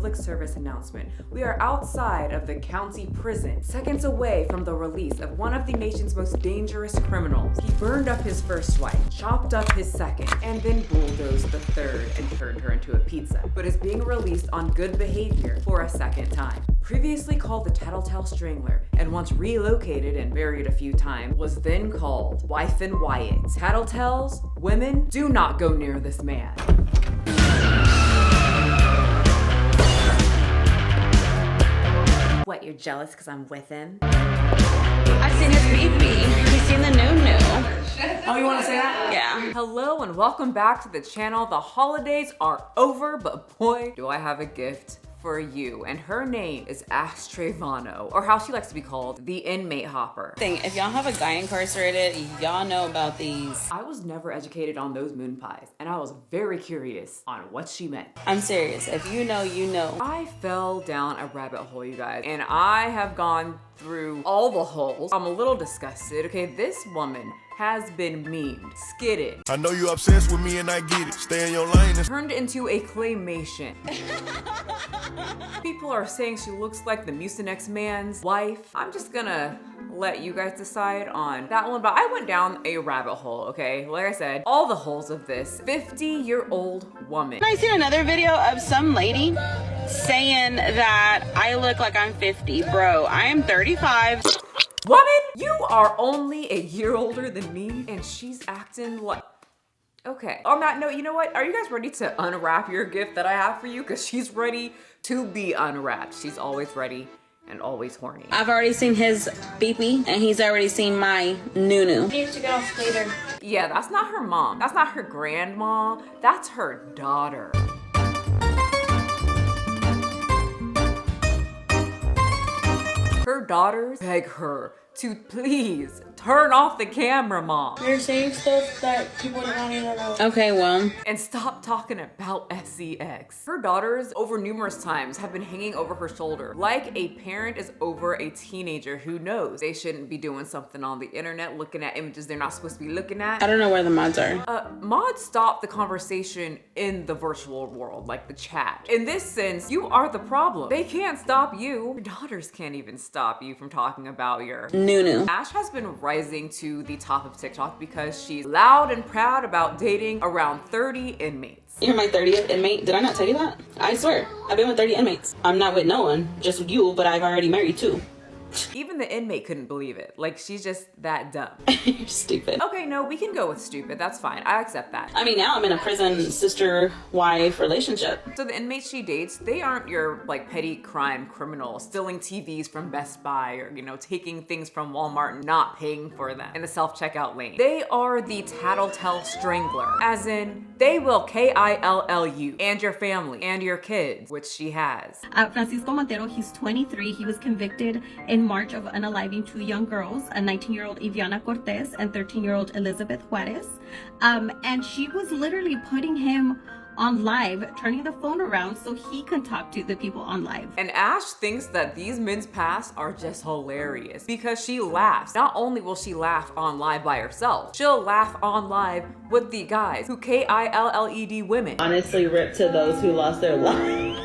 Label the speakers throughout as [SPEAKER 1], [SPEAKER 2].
[SPEAKER 1] public service announcement. We are outside of the county prison, seconds away from the release of one of the nation's most dangerous criminals. He burned up his first wife, chopped up his second, and then bulldozed the third and turned her into a pizza, but is being released on good behavior for a second time. Previously called the Tattletale Strangler, and once relocated and buried a few times, was then called Wife and Wyatt. Tattletales, women, do not go near this man. What, you're jealous because I'm with him?
[SPEAKER 2] I've seen his BB. You've seen the new.
[SPEAKER 1] Oh, you want to say that?
[SPEAKER 2] Yeah.
[SPEAKER 1] Hello and welcome back to the channel. The holidays are over, but boy, do I have a gift for you. And her name is Trevino, or how she likes to be called, the Inmate Hopper.
[SPEAKER 2] If y'all have a guy incarcerated, y'all know about these.
[SPEAKER 1] I was never educated on those moon pies, and I was very curious on what she meant.
[SPEAKER 2] I'm serious. If you know, you know.
[SPEAKER 1] I fell down a rabbit hole, you guys, and I have gone through all the holes. I'm a little disgusted. Okay, this woman has been memed, skitted.
[SPEAKER 3] I know you obsessed with me and I get it. Stay in your lane.
[SPEAKER 1] Turned into a claymation. People are saying she looks like the Mucinex man's wife. I'm just gonna let you guys decide on that one, but I went down a rabbit hole, okay? Like I said, all the holes of this 50-year-old woman.
[SPEAKER 2] I seen another video of some lady saying that I look like I'm 50. Bro, I am 35.
[SPEAKER 1] Woman, you are only a year older than me, and she's acting like... Okay, on that note, you know what? Are you guys ready to unwrap your gift that I have for you? Because she's ready to be unwrapped. She's always ready and always horny.
[SPEAKER 2] I've already seen his beepee, and he's already seen my nunu.
[SPEAKER 4] He needs to get off later.
[SPEAKER 1] Yeah, that's not her mom. That's not her grandma. That's her daughter. Her daughters beg her to please turn off the camera, Mom.
[SPEAKER 4] You're saying stuff that people don't want to know.
[SPEAKER 2] Okay, well.
[SPEAKER 1] And stop talking about sex. Her daughters, over numerous times, have been hanging over her shoulder like a parent is over a teenager who knows they shouldn't be doing something on the internet, looking at images they're not supposed to be looking at.
[SPEAKER 2] I don't know where the mods are.
[SPEAKER 1] Mods stop the conversation in the virtual world, like the chat. In this sense, you are the problem. They can't stop you. Your daughters can't even stop you from talking about your
[SPEAKER 2] Nunu.
[SPEAKER 1] Ash has been rising to the top of TikTok because she's loud and proud about dating around 30 inmates.
[SPEAKER 2] You're my 30th inmate. Did I not tell you that? I swear, I've been with 30 inmates. I'm not with no one, just with you, but I've already married two.
[SPEAKER 1] Even the inmate couldn't believe it. Like, she's just that dumb.
[SPEAKER 2] You're stupid.
[SPEAKER 1] Okay, no, we can go with stupid. That's fine. I accept that.
[SPEAKER 2] I mean, now I'm in a prison sister-wife relationship.
[SPEAKER 1] So the inmates she dates, they aren't your like petty crime criminals stealing TVs from Best Buy or, you know, taking things from Walmart and not paying for them in the self-checkout lane. They are the Tattletale Strangler, as in they will kill you and your family and your kids, which she has.
[SPEAKER 5] Francisco Montero, he's 23. He was convicted in March of unaliving two young girls, a 19-year-old Iviana Cortez and 13-year-old Elizabeth Juarez. And she was literally putting him on live, turning the phone around so he can talk to the people on live.
[SPEAKER 1] And Ash thinks that these men's past are just hilarious because she laughs. Not only will she laugh on live by herself, she'll laugh on live with the guys who killed women.
[SPEAKER 2] Honestly, rip to those who lost their lives.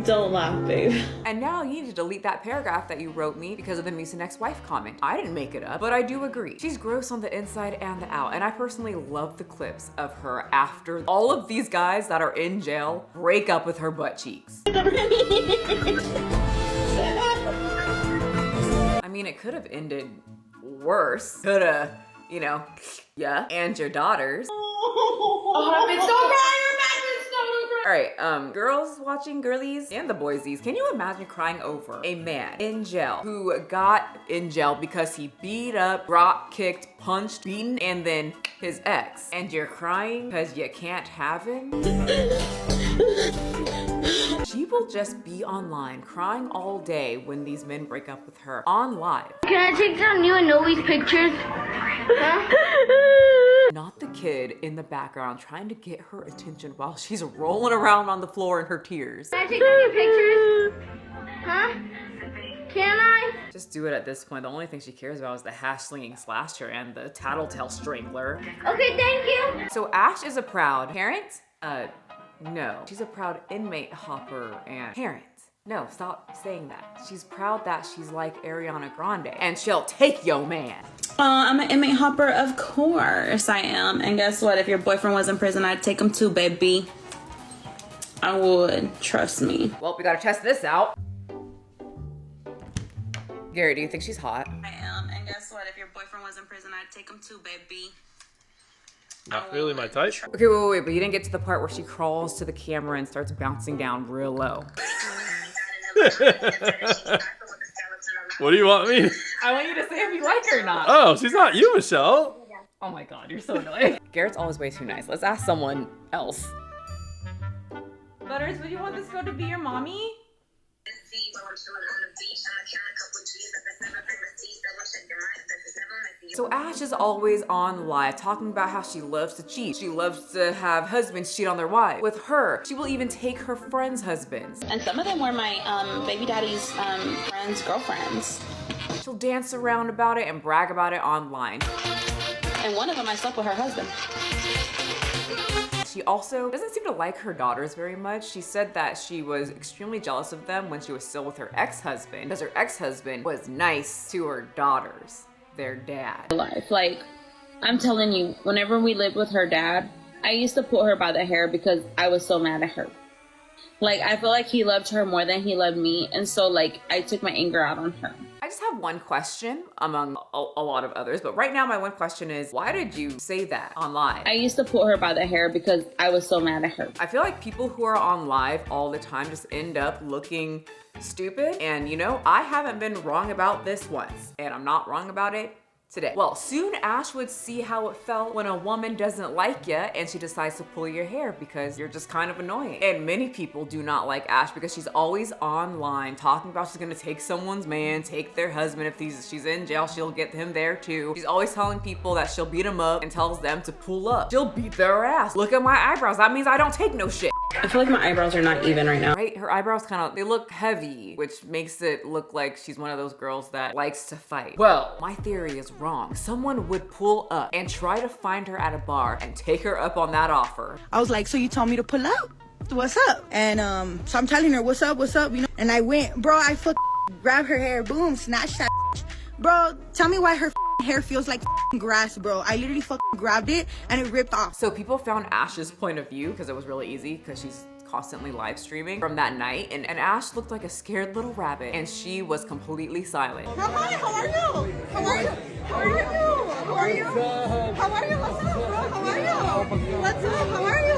[SPEAKER 2] Don't laugh, babe.
[SPEAKER 1] And now you need to delete that paragraph that you wrote me because of the Mucinex wife comment. I didn't make it up, but I do agree. She's gross on the inside and the out, and I personally love the clips of her after all of these guys that are in jail break up with her butt cheeks. I mean, it could have ended worse. Coulda, you know, yeah, and your daughters. All right, girls watching girlies and the boysies, can you imagine crying over a man in jail who got in jail because he beat up, drop kicked, punched, beaten, and then his ex, and you're crying because you can't have him? She will just be online crying all day when these men break up with her on live.
[SPEAKER 4] Can I take some new and Noe's pictures? Huh?
[SPEAKER 1] Not the kid in the background trying to get her attention while she's rolling around on the floor in her tears.
[SPEAKER 4] Can I take some new pictures? Huh? Can I?
[SPEAKER 1] Just do it at this point. The only thing she cares about is the hash-slinging slasher and the tattletale strangler.
[SPEAKER 4] Okay, thank you.
[SPEAKER 1] So Ash is a proud parent? No. She's a proud inmate hopper and parent. No, stop saying that. She's proud that she's like Ariana Grande and she'll take yo man.
[SPEAKER 2] I'm an inmate hopper, of course I am. And guess what? If your boyfriend was in prison, I'd take him too, baby. I would. Trust me.
[SPEAKER 1] Well, we gotta test this out. Gary, do you think she's hot?
[SPEAKER 2] I am. And guess what? If your boyfriend was in prison, I'd take him too, baby.
[SPEAKER 6] Not really my type.
[SPEAKER 1] Okay, wait, but you didn't get to the part where she crawls to the camera and starts bouncing down real low.
[SPEAKER 6] What do you want me?
[SPEAKER 1] I want you to say if you like her or not.
[SPEAKER 6] Oh, she's not you, Michelle.
[SPEAKER 1] Oh my god, you're so annoying. Garrett's always way too nice. Let's ask someone else. Butters, would you want this girl to be your mommy? So Ash is always on live talking about how she loves to cheat. She loves to have husbands cheat on their wives. With her, she will even take her friends' husbands.
[SPEAKER 2] And some of them were my baby daddy's friends' girlfriends.
[SPEAKER 1] She'll dance around about it and brag about it online.
[SPEAKER 2] And one of them I slept with her husband.
[SPEAKER 1] She also doesn't seem to like her daughters very much. She said that she was extremely jealous of them when she was still with her ex-husband, because her ex-husband was nice to her daughters, their dad.
[SPEAKER 7] Life, like, I'm telling you, whenever we lived with her dad, I used to pull her by the hair because I was so mad at her. Like, I feel like he loved her more than he loved me, and so, like, I took my anger out on her.
[SPEAKER 1] I just have one question among a lot of others, but right now my one question is, why did you say that on live?
[SPEAKER 7] I used to pull her by the hair because I was so mad at her.
[SPEAKER 1] I feel like people who are on live all the time just end up looking stupid, and you know, I haven't been wrong about this once, and I'm not wrong about it today. Well, soon Ash would see how it felt when a woman doesn't like you and she decides to pull your hair because you're just kind of annoying. And many people do not like Ash because she's always online talking about she's gonna take someone's man, take their husband. If she's in jail, she'll get him there too. She's always telling people that she'll beat him up and tells them to pull up. She'll beat their ass. Look at my eyebrows. That means I don't take no shit.
[SPEAKER 2] I feel like my eyebrows are not even right now.
[SPEAKER 1] Right? Her eyebrows they look heavy, which makes it look like she's one of those girls that likes to fight. Well, my theory is wrong. Someone would pull up and try to find her at a bar and take her up on that offer.
[SPEAKER 8] I was like, so you told me to pull up? What's up? And so I'm telling her, what's up, you know? And I went, bro, I grabbed her hair, boom, snatched that. Bro, tell me why her hair feels like grass, bro. I literally grabbed it and it ripped off.
[SPEAKER 1] So people found Ash's point of view because it was really easy because she's constantly live streaming from that night, and Ash looked like a scared little rabbit and she was completely silent.
[SPEAKER 8] Hi, how are you? How are you? How are you? How are you? How are you? What's up, bro? How are you? What's up? How are you?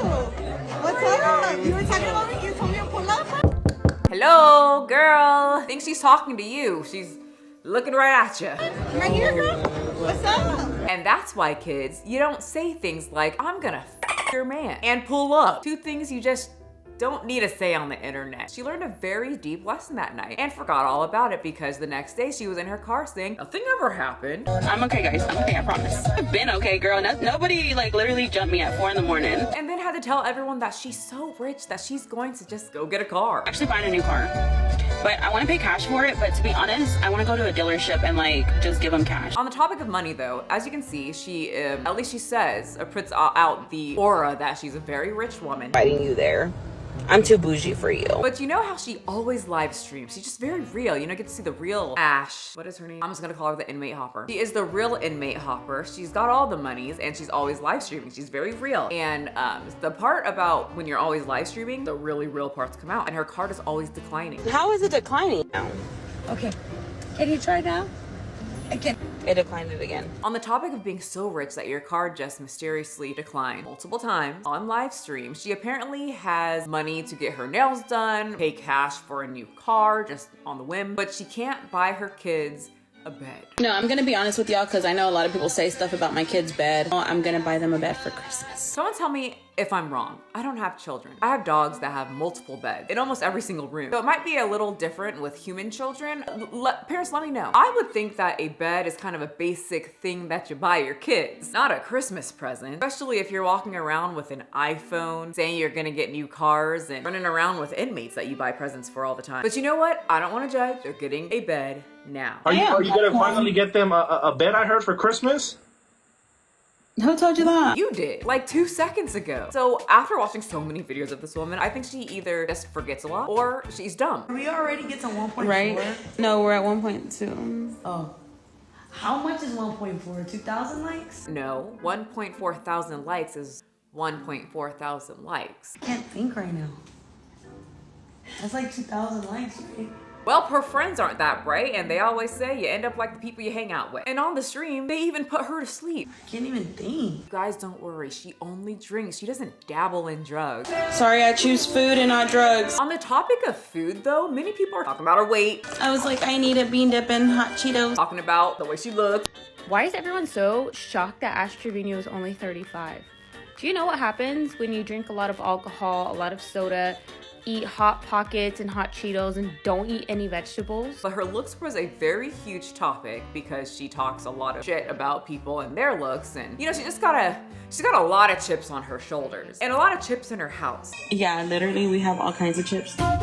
[SPEAKER 8] What's up? You were talking about me? You told me to pull up?
[SPEAKER 1] Hello, girl. I think she's talking to you. She's looking right at you.
[SPEAKER 8] Right here, girl. What's up?
[SPEAKER 1] And that's why, kids, you don't say things like, I'm gonna f your man and pull up. Two things you just don't need to say on the internet. She learned a very deep lesson that night and forgot all about it because the next day she was in her car saying, nothing ever happened.
[SPEAKER 2] I'm okay, guys. I'm okay, I promise. I've been okay, girl. Nobody like literally jumped me at 4 a.m.
[SPEAKER 1] And then had to tell everyone that she's so rich that she's going to just go get a car.
[SPEAKER 2] Actually buying a new car. But I want to pay cash for it, but to be honest, I want to go to a dealership and like just give them cash.
[SPEAKER 1] On the topic of money though, as you can see, she, at least she says, puts out the aura that she's a very rich woman.
[SPEAKER 2] Fighting you there. I'm too bougie for you.
[SPEAKER 1] But you know how she always live streams? She's just very real. You know, get to see the real Ash. What is her name? I'm just gonna call her the inmate hopper. She is the real inmate hopper. She's got all the monies and she's always live streaming. She's very real. And the part about when you're always live streaming, the really real parts come out and her card is always declining.
[SPEAKER 2] How is it declining now?
[SPEAKER 8] Okay. Can you try now? Again.
[SPEAKER 2] It declined it again.
[SPEAKER 1] On the topic of being so rich that your card just mysteriously declined multiple times on live stream, she apparently has money to get her nails done, pay cash for a new car just on the whim, but she can't buy her kids a bed.
[SPEAKER 2] No, I'm gonna be honest with y'all because I know a lot of people say stuff about my kids' bed. I'm gonna buy them a bed for Christmas.
[SPEAKER 1] Someone tell me if I'm wrong. I don't have children. I have dogs that have multiple beds in almost every single room. So it might be a little different with human children. Parents, let me know. I would think that a bed is kind of a basic thing that you buy your kids, not a Christmas present. Especially if you're walking around with an iPhone, saying you're gonna get new cars and running around with inmates that you buy presents for all the time. But you know what? I don't wanna judge. They're getting a bed now.
[SPEAKER 9] Are you gonna finally get them a bed, I heard, for Christmas?
[SPEAKER 2] Who told you that?
[SPEAKER 1] You did, like 2 seconds ago. So after watching so many videos of this woman, I think she either just forgets a lot or she's dumb.
[SPEAKER 10] We already get to 1.4.
[SPEAKER 2] Right? No, we're at 1.2.
[SPEAKER 10] Oh. How much is 1.4? 2,000 likes?
[SPEAKER 1] No, 1.4 thousand likes is 1.4 thousand likes.
[SPEAKER 10] I can't think right now. That's like 2,000 likes, right?
[SPEAKER 1] Well, her friends aren't that bright, and they always say you end up like the people you hang out with. And on the stream, they even put her to sleep.
[SPEAKER 10] I can't even think.
[SPEAKER 1] Guys, don't worry. She only drinks. She doesn't dabble in drugs.
[SPEAKER 2] Sorry, I choose food and not drugs.
[SPEAKER 1] On the topic of food, though, many people are talking about her weight.
[SPEAKER 2] I was like, I need a bean dip and hot Cheetos.
[SPEAKER 1] Talking about the way she looked.
[SPEAKER 11] Why is everyone so shocked that Ash Trevino is only 35? Do you know what happens when you drink a lot of alcohol, a lot of soda, eat Hot Pockets and Hot Cheetos, and don't eat any vegetables?
[SPEAKER 1] But her looks was a very huge topic because she talks a lot of shit about people and their looks, and you know, she's got a lot of chips on her shoulders and a lot of chips in her house.
[SPEAKER 2] Yeah, literally, we have all kinds of chips.
[SPEAKER 1] All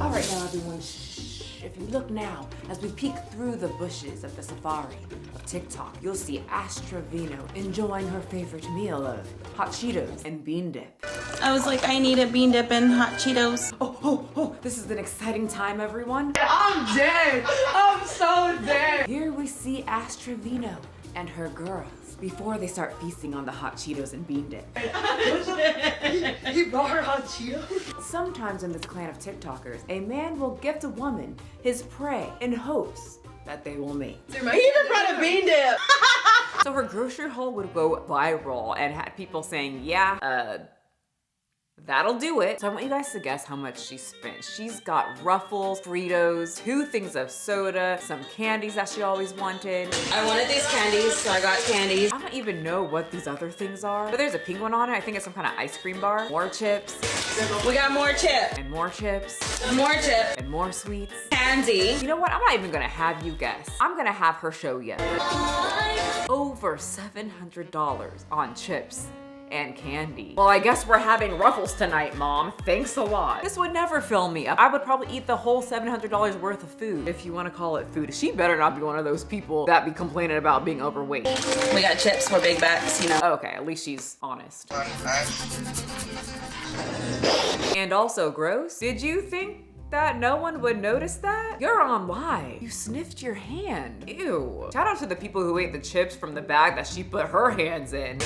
[SPEAKER 1] right, now everyone, shh. If you look now, as we peek through the bushes of the safari of TikTok, you'll see Ash Trevino enjoying her favorite meal of hot Cheetos and bean dip.
[SPEAKER 2] I was like, I need a bean dip and hot Cheetos.
[SPEAKER 1] Oh, this is an exciting time, everyone.
[SPEAKER 10] I'm dead. I'm so dead.
[SPEAKER 1] Here we see Ash Trevino and her girls before they start feasting on the hot Cheetos and bean dip.
[SPEAKER 10] He brought her hot Cheetos?
[SPEAKER 1] Sometimes in this clan of TikTokers, a man will gift a woman his prey in hopes that they will mate.
[SPEAKER 10] He even brought a bean dip.
[SPEAKER 1] So her grocery haul would go viral and had people saying, yeah, that'll do it. So I want you guys to guess how much she spent. She's got Ruffles, Fritos, 2 things of soda, some candies that she always wanted.
[SPEAKER 2] I wanted these candies, so I got candies.
[SPEAKER 1] I don't even know what these other things are, but there's a pink one on it. I think it's some kind of ice cream bar. More chips.
[SPEAKER 2] We got more chips.
[SPEAKER 1] And more chips.
[SPEAKER 2] More chips.
[SPEAKER 1] And more sweets.
[SPEAKER 2] Candy.
[SPEAKER 1] You know what? I'm not even gonna have you guess. I'm gonna have her show you. Over $700 on chips and candy. Well, I guess we're having Ruffles tonight, Mom. Thanks a lot. This would never fill me up. I would probably eat the whole $700 worth of food, if you want to call it food. She better not be one of those people that be complaining about being overweight.
[SPEAKER 2] We got chips for big bags, you know.
[SPEAKER 1] Okay, at least she's honest. And also gross. Did you think that no one would notice that? You're on live. You sniffed your hand. Ew. Shout out to the people who ate the chips from the bag that she put her hands in.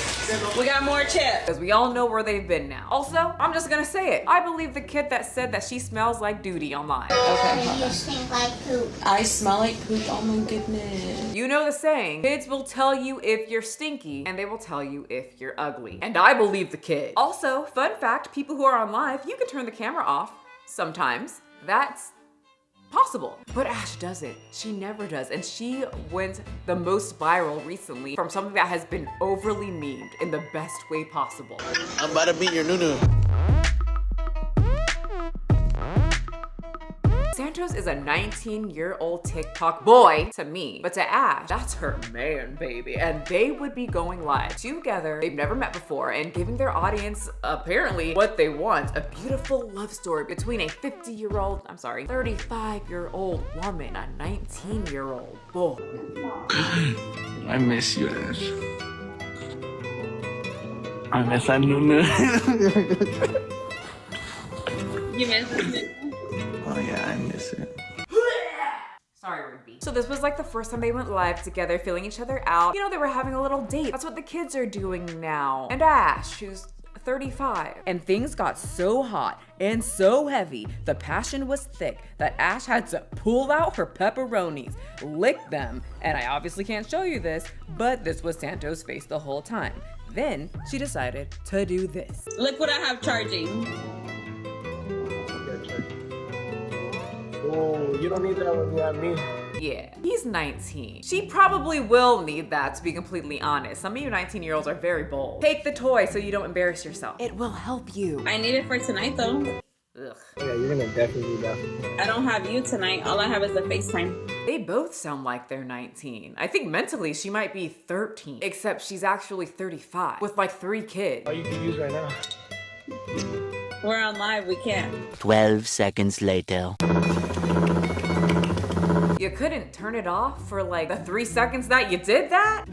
[SPEAKER 2] We got more chips.
[SPEAKER 1] Because we all know where they've been now. Also, I'm just gonna say it. I believe the kid that said that she smells like duty online.
[SPEAKER 2] Okay.
[SPEAKER 4] You stink like poop.
[SPEAKER 2] I smell like poop, oh my goodness.
[SPEAKER 1] You know the saying, kids will tell you if you're stinky and they will tell you if you're ugly. And I believe the kid. Also, fun fact, people who are on live, you can turn the camera off sometimes. That's possible. But Ash doesn't. She never does. And she went the most viral recently from something that has been overly memed in the best way possible.
[SPEAKER 3] I'm about to beat your nunu.
[SPEAKER 1] Santos is a 19-year-old TikTok boy to me, but to Ash, that's her man, baby. And they would be going live together. They've never met before and giving their audience apparently what they want, a beautiful love story between a 35-year-old woman, a 19-year-old boy.
[SPEAKER 12] I miss you, Ash. I miss that nunu.
[SPEAKER 7] You miss it?
[SPEAKER 12] Oh yeah, I miss it.
[SPEAKER 1] Sorry, Rigby. So this was like the first time they went live together, feeling each other out. You know, they were having a little date. That's what the kids are doing now. And Ash, who's 35. And things got so hot and so heavy, the passion was thick, that Ash had to pull out her pepperonis, lick them, and I obviously can't show you this, but this was Santos' face the whole time. Then she decided to do this.
[SPEAKER 7] Look what I have charging.
[SPEAKER 9] Oh, you don't need that when you have me.
[SPEAKER 1] Yeah, he's 19. She probably will need that, to be completely honest. Some of you 19-year-olds are very bold. Take the toy so you don't embarrass yourself. It will help you.
[SPEAKER 7] I need it for tonight though.
[SPEAKER 1] Ugh.
[SPEAKER 13] Yeah, you're gonna definitely need that.
[SPEAKER 7] I don't have you tonight. All I have is the FaceTime.
[SPEAKER 1] They both sound like they're 19. I think mentally she might be 13, except she's actually 35 with like 3 kids.
[SPEAKER 13] Oh, you can use right now.
[SPEAKER 7] We're on live, we can't.
[SPEAKER 14] 12 seconds later.
[SPEAKER 1] You couldn't turn it off for like the 3 seconds that you did that?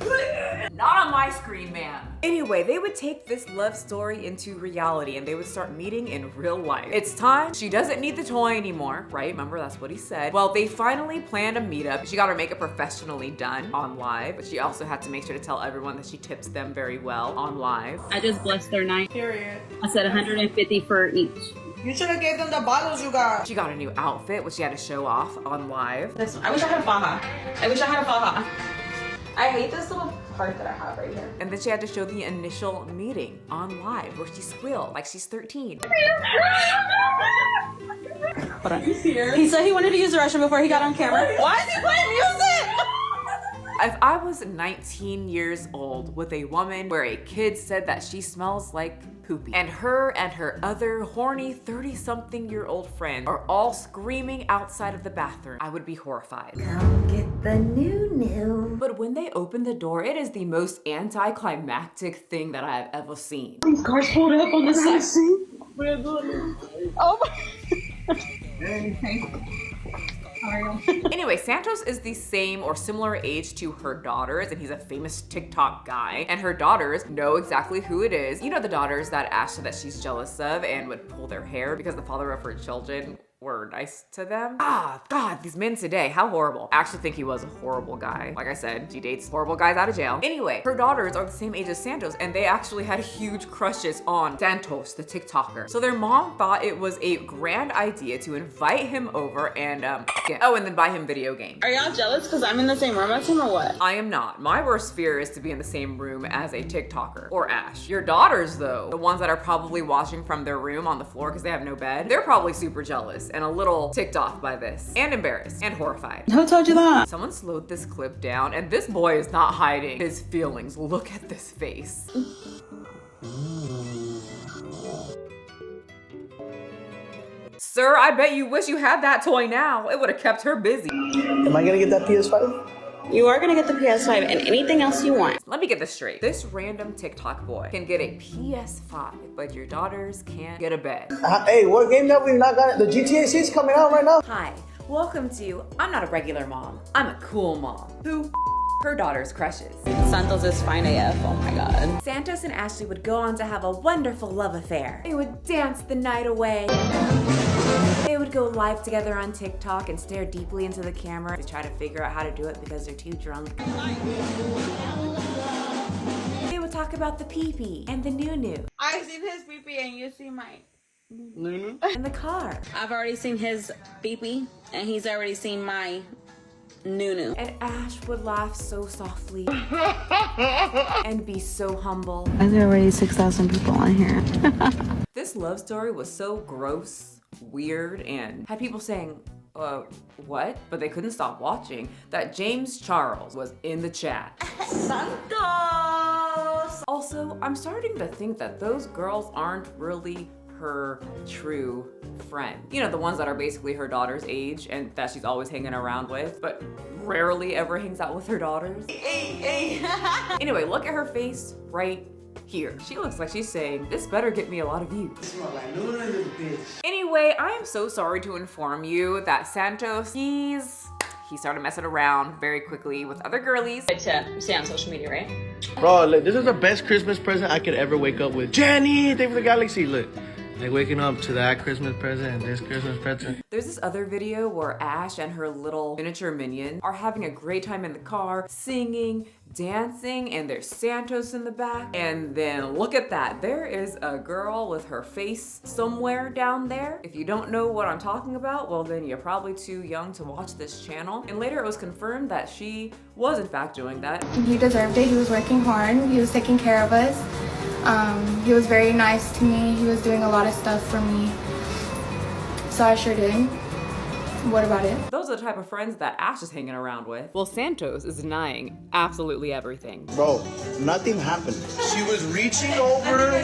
[SPEAKER 1] Not on my screen, man. Anyway, they would take this love story into reality and they would start meeting in real life. It's time. She doesn't need the toy anymore, right? Remember, that's what he said. Well, they finally planned a meetup. She got her makeup professionally done on live, but she also had to make sure to tell everyone that she tips them very well on live.
[SPEAKER 7] I just blessed their night.
[SPEAKER 10] Period.
[SPEAKER 7] I said 150 for each.
[SPEAKER 10] You should have gave them the bottles you got.
[SPEAKER 1] She got a new outfit, which she had to show off on live.
[SPEAKER 2] I wish I had a faja. I wish I had a faja. I hate this little part that I have right here.
[SPEAKER 1] And then she had to show the initial meeting on live where she squealed like she's 13.
[SPEAKER 2] Hold on. He said he wanted to use the restroom before he got on camera. Why is he playing music?
[SPEAKER 1] If I was 19 years old with a woman where a kid said that she smells like poopy, and her other horny 30-something-year-old friend are all screaming outside of the bathroom, I would be horrified.
[SPEAKER 15] Come get the new.
[SPEAKER 1] But when they open the door, it is the most anticlimactic thing that I have ever seen.
[SPEAKER 2] These cars pulled up on the side. Oh my.
[SPEAKER 1] Anyway, Santos is the same or similar age to her daughters, and he's a famous TikTok guy. And her daughters know exactly who it is. You know the daughters that Ash said that she's jealous of and would pull their hair because the father of her children were nice to them. Ah, God, these men today, how horrible. I actually think he was a horrible guy. Like I said, she dates horrible guys out of jail. Anyway, her daughters are the same age as Santos, and they actually had huge crushes on Santos, the TikToker. So their mom thought it was a grand idea to invite him over and, and then buy him video games.
[SPEAKER 7] Are y'all jealous because I'm in the same room as him or what?
[SPEAKER 1] I am not. My worst fear is to be in the same room as a TikToker or Ash. Your daughters, though, the ones that are probably watching from their room on the floor because they have no bed, they're probably super jealous and a little ticked off by this and embarrassed and horrified.
[SPEAKER 2] Who told you that?
[SPEAKER 1] Someone slowed this clip down and this boy is not hiding his feelings. Look at this face. Sir, I bet you wish you had that toy now. It would have kept her busy.
[SPEAKER 13] Am I gonna get that PS5?
[SPEAKER 2] You are gonna get the PS5 and anything else you want.
[SPEAKER 1] Let me get this straight. This random TikTok boy can get a PS5, but your daughters can't get a bed.
[SPEAKER 13] Hey, what game that we've not got? The GTA 6 coming out right now?
[SPEAKER 1] Hi, welcome to I'm Not a Regular Mom. I'm a cool mom. Who her daughter's crushes.
[SPEAKER 2] Santos is fine AF, oh my God.
[SPEAKER 1] Santos and Ashley would go on to have a wonderful love affair. They would dance the night away. They would go live together on TikTok and stare deeply into the camera to try to figure out how to do it because they're too drunk. They would talk about the pee-pee and the noo-noo.
[SPEAKER 2] I've seen his pee-pee and you see mine.
[SPEAKER 13] Nunu?
[SPEAKER 1] In the car.
[SPEAKER 2] I've already seen his pee-pee and he's already seen my nunu.
[SPEAKER 1] And Ash would laugh so softly and be so humble.
[SPEAKER 2] There's already 6,000 people on here.
[SPEAKER 1] This love story was so gross, weird, and had people saying, what? But they couldn't stop watching that James Charles was in the chat.
[SPEAKER 10] Santos!
[SPEAKER 1] Also, I'm starting to think that those girls aren't really her true friend. You know, the ones that are basically her daughter's age and that she's always hanging around with, but rarely ever hangs out with her daughters. Anyway, look at her face right here. She looks like she's saying, this better get me a lot of views. Anyway, I am so sorry to inform you that Santos, he started messing around very quickly with other girlies.
[SPEAKER 7] To see on social media, right?
[SPEAKER 13] Bro, look, this is the best Christmas present I could ever wake up with. Jenny, thank you for the galaxy. Look, like waking up to that Christmas present and this Christmas present.
[SPEAKER 1] There's this other video where Ash and her little miniature minion are having a great time in the car, singing, dancing, and there's Santos in the back. And then look at that. There is a girl with her face somewhere down there. If you don't know what I'm talking about, well then you're probably too young to watch this channel. And later it was confirmed that she was in fact doing that.
[SPEAKER 16] He deserved it. He was working hard. He was taking care of us. He was very nice to me. He was doing a lot of stuff for me. So I sure did. What about it?
[SPEAKER 1] Those are the type of friends that Ash is hanging around with. Well, Santos is denying absolutely everything.
[SPEAKER 13] Bro, nothing happened. She was reaching over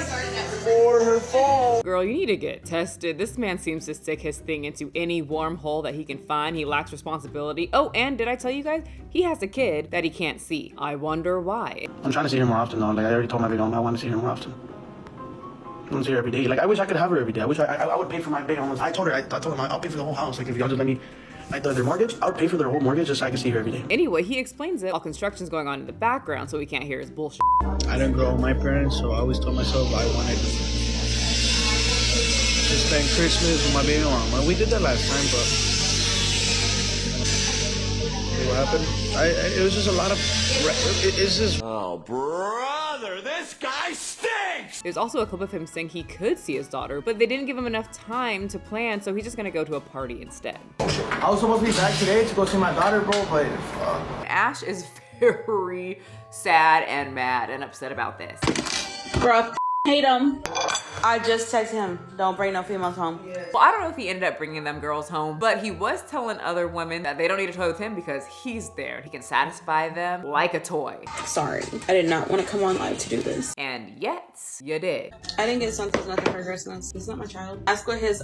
[SPEAKER 13] for her phone.
[SPEAKER 1] Girl, you need to get tested. This man seems to stick his thing into any wormhole that he can find. He lacks responsibility. Oh, and did I tell you guys? He has a kid that he can't see. I wonder why.
[SPEAKER 17] I'm trying to see her more often though. Like I already told my baby mama I want to see her more often. I want to see her every day. Like I wish I could have her every day. I wish I would pay for my baby mama. I told him I'll pay for the whole house. Like if y'all just let me, like their mortgage, I would pay for their whole mortgage just so I can see her every day.
[SPEAKER 1] Anyway, he explains it while construction's going on in the background so we can't hear his bullshit.
[SPEAKER 13] I didn't grow up with my parents, so I always told myself I wanted to spend Christmas with my baby mama. We did that last time, but what happened? It was just a lot of. It's just.
[SPEAKER 3] Oh, brother, this guy stinks!
[SPEAKER 1] There's also a clip of him saying he could see his daughter, but they didn't give him enough time to plan, so he's just gonna go to a party instead.
[SPEAKER 13] I was supposed to be back today to go see my daughter, bro, but.
[SPEAKER 1] Ash is very sad and mad and upset about this.
[SPEAKER 2] Bro, hate him. I just texted him, don't bring no females home.
[SPEAKER 1] Well, I don't know if he ended up bringing them girls home, but he was telling other women that they don't need to toy with him because he's there. He can satisfy them like a toy.
[SPEAKER 2] Sorry, I did not want to come on live to do this.
[SPEAKER 1] And yet, you did.
[SPEAKER 2] I didn't get Santos nothing for Christmas. He's not my child. Ask what his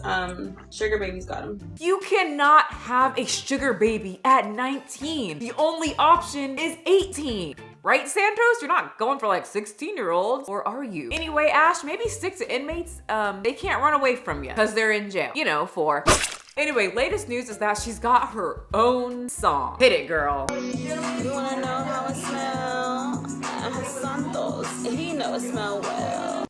[SPEAKER 2] sugar babies got him.
[SPEAKER 1] You cannot have a sugar baby at 19. The only option is 18. Right, Santos? You're not going for like 16-year-olds, or are you? Anyway, Ash, maybe stick to inmates. They can't run away from you because they're in jail. You know, for. Anyway, latest news is that she's got her own song. Hit it, girl.
[SPEAKER 2] You wanna know how it smells? Santos, he knows it smell well.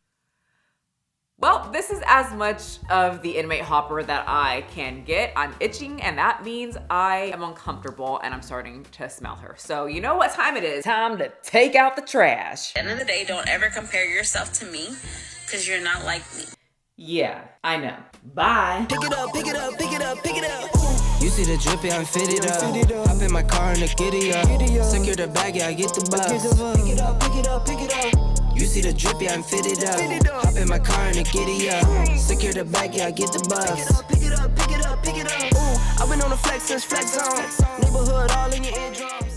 [SPEAKER 1] Well, this is as much of the inmate hopper that I can get. I'm itching, and that means I am uncomfortable, and I'm starting to smell her. So you know what time it is. Time to take out the trash.
[SPEAKER 7] At the end of the day, don't ever compare yourself to me, because you're not like me.
[SPEAKER 1] Yeah, I know. Bye.
[SPEAKER 18] Pick it up, pick it up, pick it up, pick it up. You see the drippy, I'm fitted up. Hop in my car and the giddy up. Secure the bag, yeah, I get the bus. Pick it up, pick it up, pick it up. You see the drippy, I'm fitted up. Hop in my car and the giddy up. Secure the bag, yeah, I get the bus. Pick it up, pick it up, pick it up, pick it up. I've been on the flex since flex on. Neighborhood all in your eardrums.